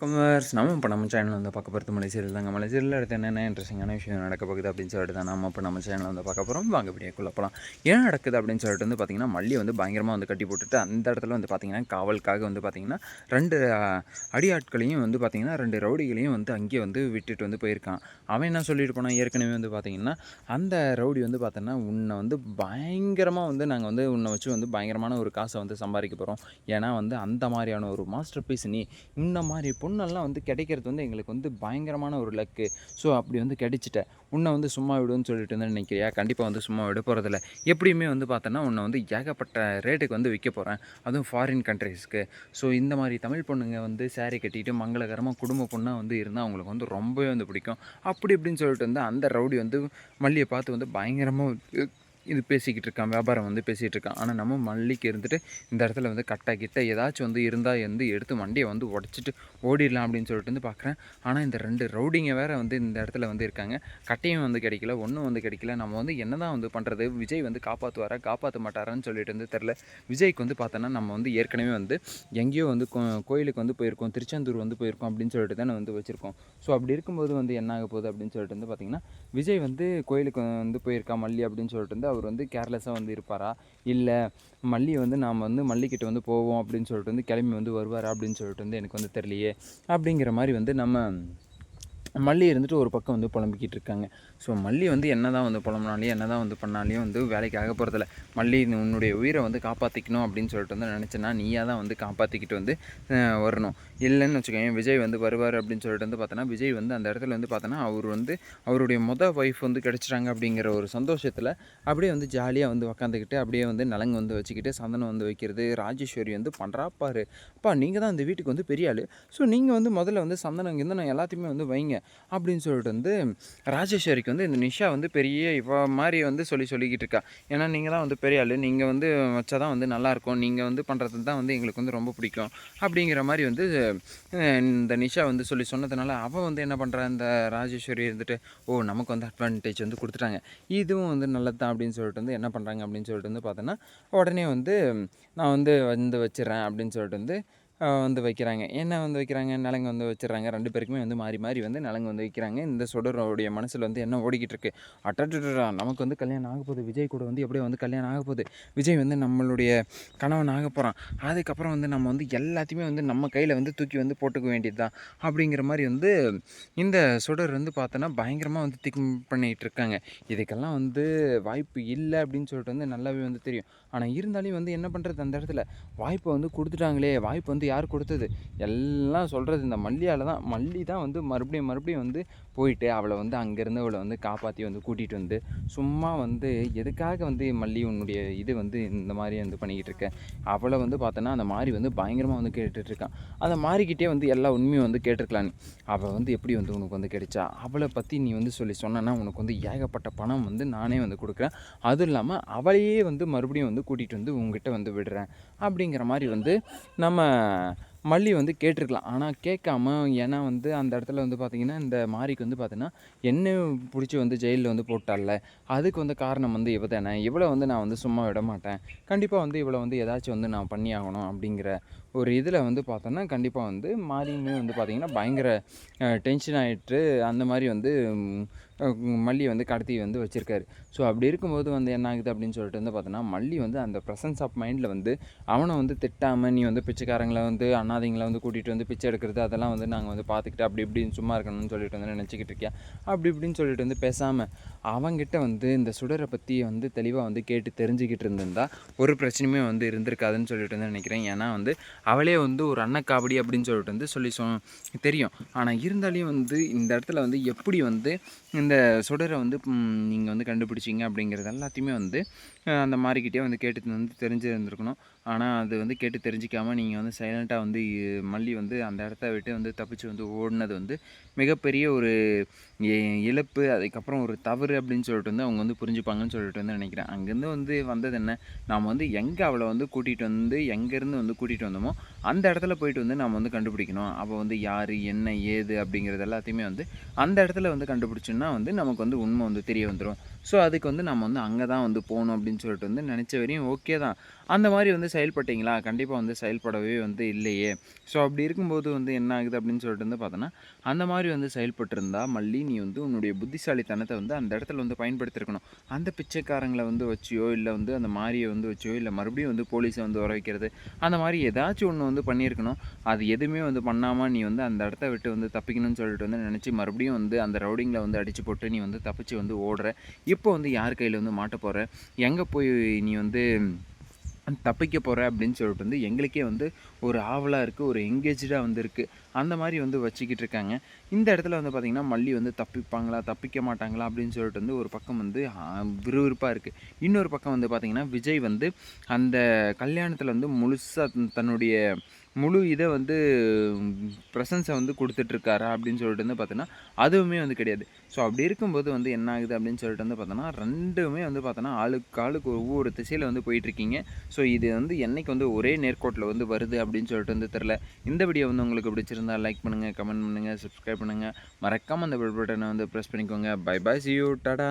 Commerce நம்ம இப்போ நம்ம சேனல் வந்து பார்க்க போகிறது மலை சீரியல் தாங்க. மலை சீரியலில் அடுத்து என்னென்ன இன்ட்ரெஸ்டிங்கான விஷயம் நடக்க போகுது அப்படின்னு சொல்லிட்டு தான் நம்ம இப்போ நம்ம சேனல் வந்து பார்க்க போகிறோம். வாங்க வீடியோக்குள்ள போகலாம். ஏன் நடக்குது அப்படின்னு சொல்லிட்டு வந்து பார்த்திங்கன்னா, மல்லி வந்து பயங்கரமாக வந்து கட்டி போட்டுட்டு அந்த இடத்துல வந்து பார்த்திங்கன்னா காவலுக்காக வந்து பார்த்திங்கன்னா 2 அடியாட்களையும் வந்து பார்த்திங்கன்னா 2 ரவுடிகளையும் வந்து அங்கேயே வந்து விட்டுட்டு வந்து போயிருக்கான். அவன் என்ன சொல்லிட்டு போனான், ஏற்கனவே வந்து பார்த்திங்கன்னா அந்த ரவுடி வந்து பார்த்தோன்னா உன்னை வந்து பயங்கரமாக வந்து நாங்கள் வந்து உன்னை வச்சு வந்து பயங்கரமான ஒரு காசை வந்து சம்பாதிக்க போகிறோம். ஏன்னா வந்து அந்த மாதிரியான ஒரு மாஸ்டர் பீஸ் நீ இந்த மாதிரி பொண்ணெல்லாம் வந்து கிடைக்கிறது வந்து எங்களுக்கு வந்து பயங்கரமான ஒரு லக்கு. ஸோ அப்படி வந்து கிடைச்சிட்ட உன்னை வந்து சும்மா விடுன்னு சொல்லிட்டு வந்து நினைக்கிறியா? கண்டிப்பாக வந்து சும்மா விட போகிறதில்ல. எப்படியுமே வந்து பார்த்தோன்னா உன்னை வந்து ஏகப்பட்ட ரேட்டுக்கு வந்து விற்க போகிறேன், அதுவும் ஃபாரின் கண்ட்ரீஸ்க்கு. ஸோ இந்த மாதிரி தமிழ் பொண்ணுங்க வந்து சேரீ கட்டிட்டு மங்களகரமாக குடும்ப பொண்ணாக வந்து இருந்தால் அவங்களுக்கு வந்து ரொம்பவே வந்து பிடிக்கும். அப்படி இப்படின்னு சொல்லிட்டு வந்து அந்த ரவுடி வந்து மல்லியை பார்த்து வந்து பயங்கரமாக இது பேசிக்கிட்டு இருக்கான், வியாபாரம் வந்து பேசிகிட்டு இருக்கான். ஆனால் நம்ம மல்லிக்கு இருந்துட்டு இந்த இடத்துல வந்து கிட்ட ஏதாச்சும் வந்து இருந்தால் வந்து எடுத்து வண்டியை வந்து உடச்சிட்டு ஓடிடலாம் அப்படின்னு சொல்லிட்டு வந்து பார்க்குறேன். ஆனால் இந்த 2 ரவுடிங்க வேறு வந்து இந்த இடத்துல வந்து இருக்காங்க. கட்டையும் வந்து கிடைக்கல, ஒன்றும் வந்து கிடைக்கல. நம்ம வந்து என்ன தான் வந்து பண்ணுறது? விஜய் வந்து காப்பாற்றுவாரா காப்பாற்ற மாட்டாரான்னு சொல்லிட்டு வந்து தெரில. விஜய்க்கு வந்து பார்த்தோன்னா நம்ம வந்து ஏற்கனவே வந்து எங்கேயோ வந்து கோயிலுக்கு வந்து போயிருக்கோம், திருச்செந்தூர் வந்து போயிருக்கோம் அப்படின்னு சொல்லிட்டு தானே வந்து வச்சுருக்கோம். ஸோ அப்படி இருக்கும்போது வந்து என்ன ஆக போகுது அப்படின்னு சொல்லிட்டு வந்து பார்த்திங்கன்னா, விஜய் வந்து கோயிலுக்கு வந்து போயிருக்கா மல்லி அப்படின்னு சொல்லிட்டு வந்து அவர் வந்து கேர்லெஸ்ஸாக வந்து இருப்பாரா? இல்லை மல்லியை வந்து நாம் வந்து மல்லிக்கிட்ட வந்து போவோம் அப்படின்னு சொல்லிட்டு வந்து கிளம்பி வந்து வருவாரா அப்படின்னு சொல்லிட்டு வந்து எனக்கு வந்து தெரியலையே அப்படிங்கிற மாதிரி வந்து நம்ம மல்லி இருந்துட்டு ஒரு பக்கம் வந்து புலம்பிக்கிட்டு இருக்காங்க. ஸோ மல்லி வந்து என்ன தான் வந்து புலம்புனாலையும் என்ன தான் வந்து பண்ணாலையும் வந்து வேலைக்கு ஆக போகிறதில்ல. மல்லி உன்னுடைய உயிரை வந்து காப்பாற்றிக்கணும் அப்படின்னு சொல்லிட்டு வந்து நினச்சேன்னா நீயாக தான் வந்து காப்பாற்றிக்கிட்டு வந்து வரணும். இல்லைன்னு வச்சுக்கோங்க, விஜய் வந்து வருவார் அப்படின்னு சொல்லிட்டு வந்து பார்த்தோன்னா விஜய் வந்து அந்த இடத்துல வந்து பார்த்தோன்னா அவர் வந்து அவருடைய ஒய்ஃப் வந்து கிடச்சிட்டாங்க அப்படிங்கிற ஒரு சந்தோஷத்தில் அப்படியே வந்து ஜாலியாக வந்து உக்காந்துக்கிட்டு அப்படியே வந்து நலங்கு வந்து வச்சுக்கிட்டு சந்தனம் வந்து வைக்கிறது. ராஜேஸ்வரி வந்து பண்ணுறாப்பாரு, அப்பா நீங்கள் தான் இந்த வீட்டுக்கு வந்து பெரிய ஆள், ஸோ நீங்கள் வந்து முதல்ல வந்து சந்தனம் கிந்தனம் எல்லாத்தையுமே வந்து வைங்க அப்படின்னு சொல்லிட்டு வந்து ராஜேஸ்வரிக்கு வந்து இந்த நிஷா வந்து பெரிய மாதிரி வந்து சொல்லிக்கிட்டு இருக்கா. ஏன்னா நீங்கள் தான் வந்து பெரிய ஆள், நீங்கள் வந்து வச்சா தான் வந்து நல்லாயிருக்கும், நீங்கள் வந்து பண்ணுறது தான் வந்து எங்களுக்கு வந்து ரொம்ப பிடிக்கும் அப்படிங்கிற மாதிரி வந்து இந்த நிஷா வந்து சொன்னதுனால அவள் வந்து என்ன பண்ணுறா, இந்த ராஜேஸ்வரி இருந்துட்டு ஓ நமக்கு வந்து அட்வான்டேஜ் வந்து கொடுத்துட்டாங்க, இதுவும் வந்து நல்லது தான் அப்படின்னு சொல்லிட்டு வந்து என்ன பண்ணுறாங்க அப்படின்னு சொல்லிட்டு வந்து பார்த்தோன்னா உடனே வந்து நான் வந்து வச்சிடறேன் அப்படின்னு சொல்லிட்டு வந்து வந்து வைக்கிறாங்க. என்ன வந்து வைக்கிறாங்க, நலங்கு வந்து வச்சிடுறாங்க. 2 பேருக்குமே வந்து மாறி மாறி வந்து நலங்கு வந்து வைக்கிறாங்க. இந்த சுடருடைய மனசில் வந்து என்ன ஓடிக்கிட்டு இருக்கு, அட்டடா நமக்கு வந்து கல்யாணம் ஆக போகுது, விஜய் கூட வந்து எப்படியோ வந்து கல்யாணம் ஆக போகுது, விஜய் வந்து நம்மளுடைய கணவன் ஆக போகிறான், அதுக்கப்புறம் வந்து நம்ம வந்து எல்லாத்தையுமே வந்து நம்ம கையில் வந்து தூக்கி வந்து போட்டுக்க வேண்டியது தான் அப்படிங்கிற மாதிரி வந்து இந்த சுடர் வந்து பார்த்தோன்னா பயங்கரமாக வந்து திங்க் பண்ணிகிட்டு இருக்காங்க. இதுக்கெல்லாம் வந்து வாய்ப்பு இல்லை அப்படின்னு சொல்லிட்டு வந்து நல்லாவே வந்து தெரியும். ஆனால் இருந்தாலும் வந்து என்ன பண்ணுறது, அந்த இடத்துல வாய்ப்பை வந்து கொடுத்துட்டாங்களே, வாய்ப்பு வந்து யார் கொடுத்தது, எல்லாம் சொல்கிறது இந்த மல்லியால் தான். மல்லி தான் வந்து மறுபடியும் வந்து போயிட்டு அவளை வந்து அங்கேருந்து அவளை வந்து காப்பாற்றி வந்து கூட்டிகிட்டு வந்து சும்மா வந்து எதுக்காக வந்து மல்லி உன்னுடைய இது வந்து இந்த மாதிரி வந்து பண்ணிக்கிட்டு இருக்க, அவளை வந்து பார்த்தோன்னா அந்த மாதிரி வந்து பயங்கரமாக வந்து கேட்டுட்ருக்கான். அந்த மாதிரிக்கிட்டே வந்து எல்லா உண்மையும் வந்து கேட்டிருக்கலாம். அவள் வந்து எப்படி வந்து உனக்கு வந்து கிடைச்சா, அவளை பற்றி நீ வந்து சொன்னா உனக்கு வந்து ஏகப்பட்ட பணம் வந்து நானே வந்து கொடுக்குறேன், அதுவும் இல்லாமல் அவளையே வந்து மறுபடியும் வந்து கூட்டிகிட்டு வந்து உங்ககிட்ட வந்து விடுறேன் அப்படிங்கிற மாதிரி வந்து நம்ம மல்லி வந்து கேட்டிருக்கலாம். ஆனால் கேட்காம, ஏன்னா வந்து அந்த இடத்துல வந்து பார்த்திங்கன்னா இந்த மாரிக்கு வந்து பார்த்தீங்கன்னா என்னையும் பிடிச்சி வந்து ஜெயிலில் வந்து போட்டால, அதுக்கு வந்து காரணம் வந்து இவ தானே, இவளை வந்து நான் வந்து சும்மா விட மாட்டேன், கண்டிப்பாக வந்து இவளை வந்து ஏதாச்சும் வந்து நான் பண்ணி ஆகணும் அப்படிங்கிற ஒரு இதில் வந்து பார்த்தோன்னா கண்டிப்பாக வந்து மாரியுமே வந்து பார்த்திங்கன்னா பயங்கர டென்ஷன் ஆகிட்டு அந்த மாதிரி வந்து மல்லியை வந்து கடத்தி வந்து வச்சுருக்காரு. ஸோ அப்படி இருக்கும்போது வந்து என்ன ஆகுது அப்படின்னு சொல்லிட்டு வந்து பார்த்தோன்னா மல்லி வந்து அந்த ப்ரெசன்ஸ் ஆஃப் மைண்டில் வந்து அவனை வந்து திட்டாமல் நீ வந்து பிச்சைக்காரங்களை வந்து அண்ணாதிங்களை வந்து கூட்டிகிட்டு வந்து பிச்சை எடுக்கிறது அதெல்லாம் வந்து நாங்கள் வந்து பார்த்துக்கிட்டு அப்படி இப்படின்னு சும்மா இருக்கணும்னு சொல்லிட்டு வந்து நினச்சிக்கிட்டு இருக்கியா அப்படி இப்படின்னு சொல்லிட்டு வந்து பேசாமல் அவங்ககிட்ட வந்து இந்த சுடரை பற்றி வந்து தெளிவாக வந்து கேட்டு தெரிஞ்சுக்கிட்டு இருந்திருந்தால் ஒரு பிரச்சனையுமே வந்து இருந்திருக்காதுன்னு சொல்லிட்டு வந்து நினைக்கிறேன். ஏன்னா வந்து அவளே வந்து ஒரு அன்னக்காவடி அப்படின்னு சொல்லிட்டு வந்து தெரியும். ஆனால் இருந்தாலையும் வந்து இந்த இடத்துல வந்து எப்படி வந்து இந்த சுடரை வந்து நீங்கள் வந்து கண்டுபிடிச்சிங்க அப்படிங்கிறது எல்லாத்தையுமே வந்து அந்த மாரிக்கிட்டே வந்து கேட்டு வந்து தெரிஞ்சிருந்துருக்கணும். ஆனால் அது வந்து கேட்டு தெரிஞ்சிக்காமல் நீங்கள் வந்து சைலண்ட்டாக வந்து மல்லி வந்து அந்த இடத்த விட்டு வந்து தப்பிச்சு வந்து ஓடினது வந்து மிகப்பெரிய ஒரு இழப்பு, அதுக்கப்புறம் ஒரு தவறு அப்படின்னு சொல்லிட்டு வந்து அவங்க வந்து புரிஞ்சுப்பாங்கன்னு சொல்லிட்டு வந்து நினைக்கிறேன். அங்கேருந்து வந்து வந்தது என்ன, நாம் வந்து எங்கே அவளை வந்து கூட்டிகிட்டு வந்து எங்கேருந்து வந்து கூட்டிகிட்டு வந்தோமோ அந்த இடத்துல போயிட்டு வந்து நம்ம வந்து கண்டுபிடிக்கணும். அவள் வந்து யார் என்ன ஏது அப்படிங்கிறது எல்லாத்தையுமே வந்து அந்த இடத்துல வந்து கண்டுபிடிச்சோன்னா வந்து நமக்கு வந்து உண்மை வந்து தெரிய வந்துடும். ஸோ அதுக்கு வந்து நம்ம வந்து அங்கே தான் வந்து போகணும் அப்படின்னு சொல்லிட்டு வந்து நினச்ச வரையும் ஓகே தான். அந்த மாதிரி வந்து செயல்பட்டீங்களா? கண்டிப்பாக வந்து செயல்படவே வந்து இல்லையே. ஸோ அப்படி இருக்கும்போது வந்து என்ன ஆகுது அப்படின்னு சொல்லிட்டு வந்து பார்த்தோன்னா, அந்த மாதிரி வந்து செயல்பட்டிருந்தா மல்லி நீ வந்து உன்னுடைய புத்திசாலித்தனத்தை வந்து அந்த இடத்துல வந்து பயன்படுத்தியிருக்கணும். அந்த பிச்சைக்காரங்கள வந்து வச்சியோ, இல்ல வந்து அந்த மாரிய வந்து வச்சோ, இல்ல மறுபடியும் வந்து போலீஸ வந்து வர வைக்கிறது, அந்த மாரி ஏதாச்சும் ஒண்ணு வந்து பண்ணியிருக்கணும். அது எதுவுமே வந்து பண்ணாம நீ வந்து அந்த இடத்த விட்டு வந்து தப்பிக்கணும்னு சொல்லிட்டு வந்து நினச்சு மறுபடியும் வந்து அந்த ரவுடிங்கள வந்து அடிச்சு போட்டு நீ வந்து தப்பிச்சு வந்து ஓடுற. இப்போ வந்து யார் கையில வந்து மாட்ட போற? எங்க போய் நீ வந்து தப்பிக்க போற அப்படின்னு சொல்லிட்டு வந்து எங்களுக்கே வந்து ஒரு ஆவலா இருக்கு. ஒரு எங்கேஜ்டா வந்து இருக்கு. அந்த மாரி வந்து வச்சுக்கிட்டு இருக்காங்க. இந்த இடத்துல வந்து பார்த்தீங்கன்னா, மல்லி வந்து தப்பிப்பாங்களா? தப்பிக்க மாட்டாங்களா? அப்படின்னு சொல்லிட்டு வந்து ஒரு பக்கம் வந்து விறுவிறுப்பா இருக்கு. இன்னொரு பக்கம் வந்து பார்த்தீங்கன்னா, விஜய் வந்து அந்த கல்யாணத்துல வந்து முழுசா தன்னுடைய முழு இத வந்து பிரசன்ஸ வந்து குடுத்துட்டுருக்காரா? அப்படின்னு சொல்லிட்டு வந்து பார்த்தோன்னா, அதுவுமே வந்து கிடையாது. ஸோ அப்படி இருக்கும்போது வந்து என்ன ஆகுது அப்படின்னு சொல்லிட்டு வந்து பார்த்தோன்னா, 2மே வந்து பார்த்தோன்னா, ஆளுக்கு ஆளுக்கு ஒவ்வொரு திசையில வந்து போயிட்டுருக்கீங்க. ஸோ இது வந்து என்னைக்கு வந்து ஒரே நேர்கோட்டில வந்து வருது அப்படின்னு சொல்லிட்டு வந்து தெரில. இந்த வீடியோ வந்து உங்களுக்கு பிடிச்சிருந்தா லைக் பண்ணுங்க, கமெண்ட் பண்ணுங்க, சப்ஸ்கிரைப் பண்ணுங்க. மறக்காம அந்த பெல் பட்டன வந்து பிரஸ் பண்ணிக்கோங்க. Bye bye. C you. Tata.